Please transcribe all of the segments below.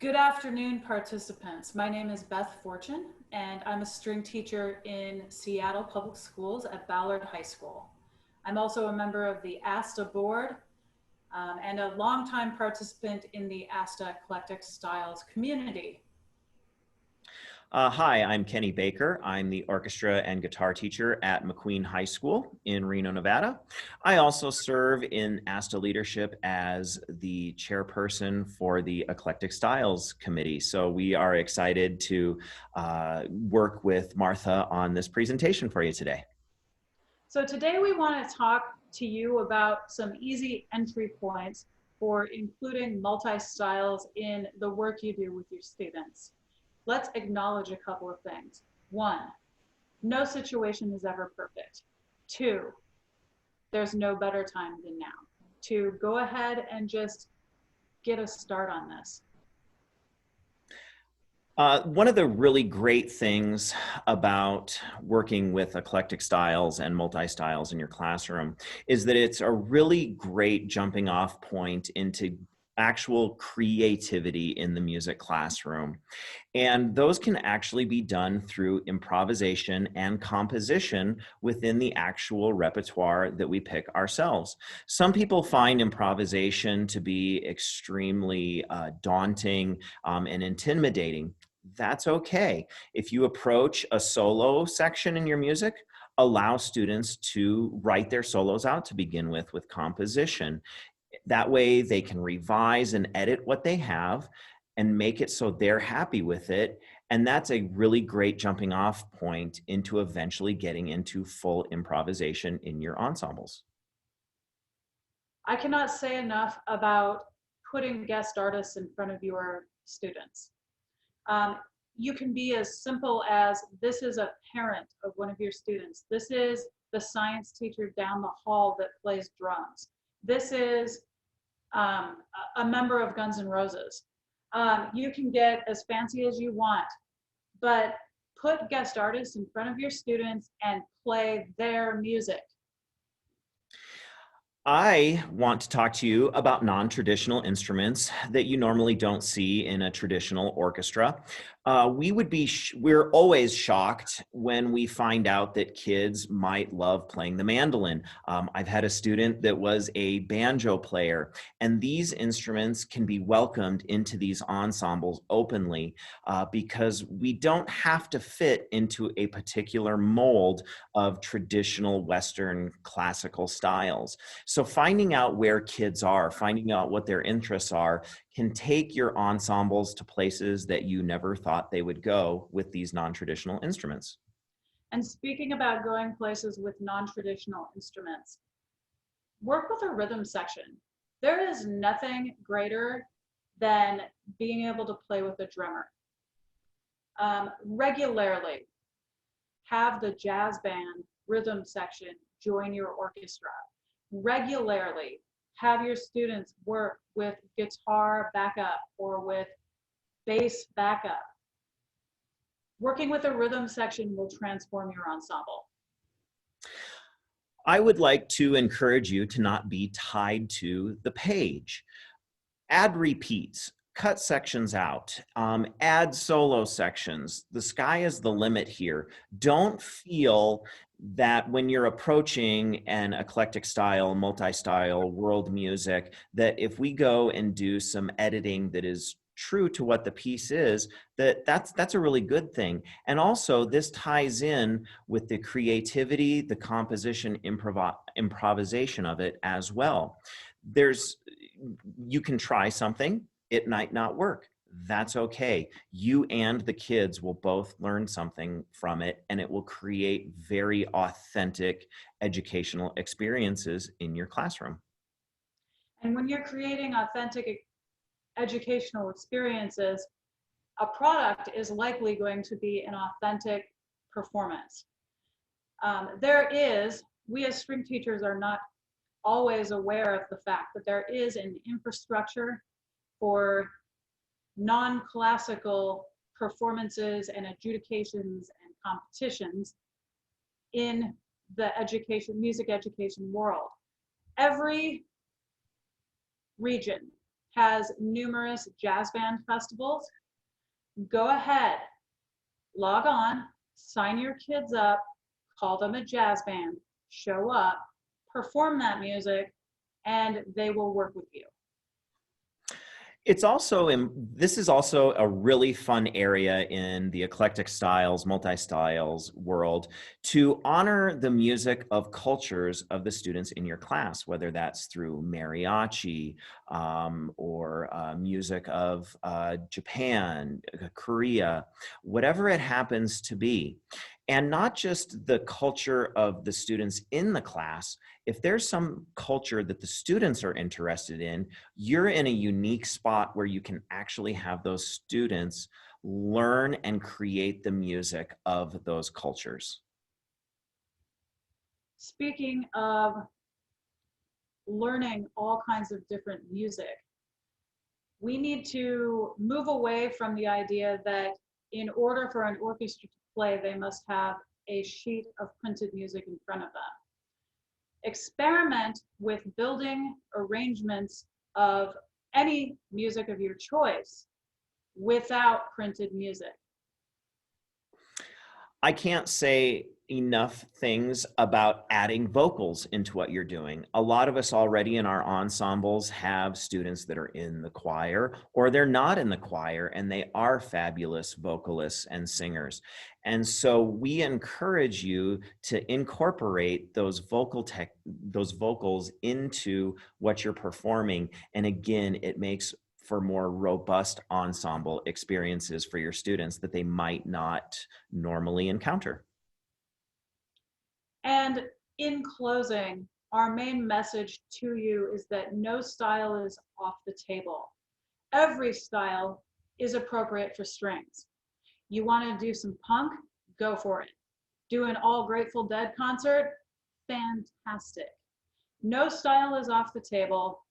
Good afternoon, participants. My name is Beth Fortune, and I'm a string teacher in Seattle Public Schools at Ballard High School. I'm also a member of the ASTA board and a longtime participant in the ASTA Eclectic Styles community. Hi, I'm Kenny Baker. I'm the orchestra and guitar teacher at McQueen High School in Reno, Nevada. I also serve in ASTA leadership as the chairperson for the Eclectic Styles Committee. So we are excited to work with Martha on this presentation for you today. So today we want to talk to you about some easy entry points for including multi-styles in the work you do with your students. Let's acknowledge a couple of things. One, no situation is ever perfect. Two, there's no better time than now to go ahead and just get a start on this. One of the really great things about working with eclectic styles and multi-styles in your classroom is that it's a really great jumping off point into actual creativity in the music classroom. And those can actually be done through improvisation and composition within the actual repertoire that we pick ourselves. Some people find improvisation to be extremely daunting and intimidating. That's okay. If you approach a solo section in your music, allow students to write their solos out to begin with composition. That way they can revise and edit what they have and make it so they're happy with it. And that's a really great jumping off point into eventually getting into full improvisation in your ensembles. I cannot say enough about putting guest artists in front of your students. Um, you can be as simple as this is a parent of one of your students. This is the science teacher down the hall that plays drums. This is a member of Guns N' Roses. You can get as fancy as you want, but put guest artists in front of your students and play their music. I want to talk to you about non-traditional instruments that you normally don't see in a traditional orchestra. We're always shocked when we find out that kids might love playing the mandolin. I've had a student that was a banjo player, and these instruments can be welcomed into these ensembles openly because we don't have to fit into a particular mold of traditional Western classical styles. So finding out where kids are, finding out what their interests are, can take your ensembles to places that you never thought they would go with these non-traditional instruments. And speaking about going places with non-traditional instruments, work with a rhythm section. There is nothing greater than being able to play with a drummer. Regularly have the jazz band rhythm section join your orchestra. Regularly have your students work with guitar backup or with bass backup. Working with a rhythm section will transform your ensemble. I would like to encourage you to not be tied to the page. Add repeats, cut sections out, add solo sections. The sky is the limit here. Don't feel that when you're approaching an eclectic style, multi-style world music, that if we go and do some editing that is true to what the piece is, that's a really good thing. And also this ties in with the creativity, the composition, improvisation of it as well. You can try something, it might not work. That's okay. You and the kids will both learn something from it, and it will create very authentic educational experiences in your classroom. And when you're creating authentic educational experiences, a product is likely going to be an authentic performance. We as string teachers are not always aware of the fact that there is an infrastructure for non-classical performances and adjudications and competitions in the music education world. Every region has numerous jazz band festivals. Go ahead, log on, sign your kids up, call them a jazz band, show up, perform that music, and they will work with you. It's also this is also a really fun area in the eclectic styles, multi-styles world to honor the music of cultures of the students in your class, whether that's through mariachi or music of Japan, Korea, whatever it happens to be. And not just the culture of the students in the class. If there's some culture that the students are interested in, you're in a unique spot where you can actually have those students learn and create the music of those cultures. Speaking of learning all kinds of different music, we need to move away from the idea that in order for an orchestra to play, they must have a sheet of printed music in front of them. Experiment with building arrangements of any music of your choice without printed music. I can't say enough things about adding vocals into what you're doing. A lot of us already in our ensembles have students that are in the choir or they're not in the choir and they are fabulous vocalists and singers. And so we encourage you to incorporate those vocals into what you're performing. And again, it makes for more robust ensemble experiences for your students that they might not normally encounter. And in closing, our main message to you is that no style is off the table. Every style is appropriate for strings. You want to do some punk? Go for it. Do an all Grateful Dead concert? Fantastic. No style is off the table.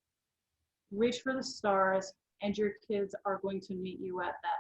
Reach for the stars, and your kids are going to meet you at that.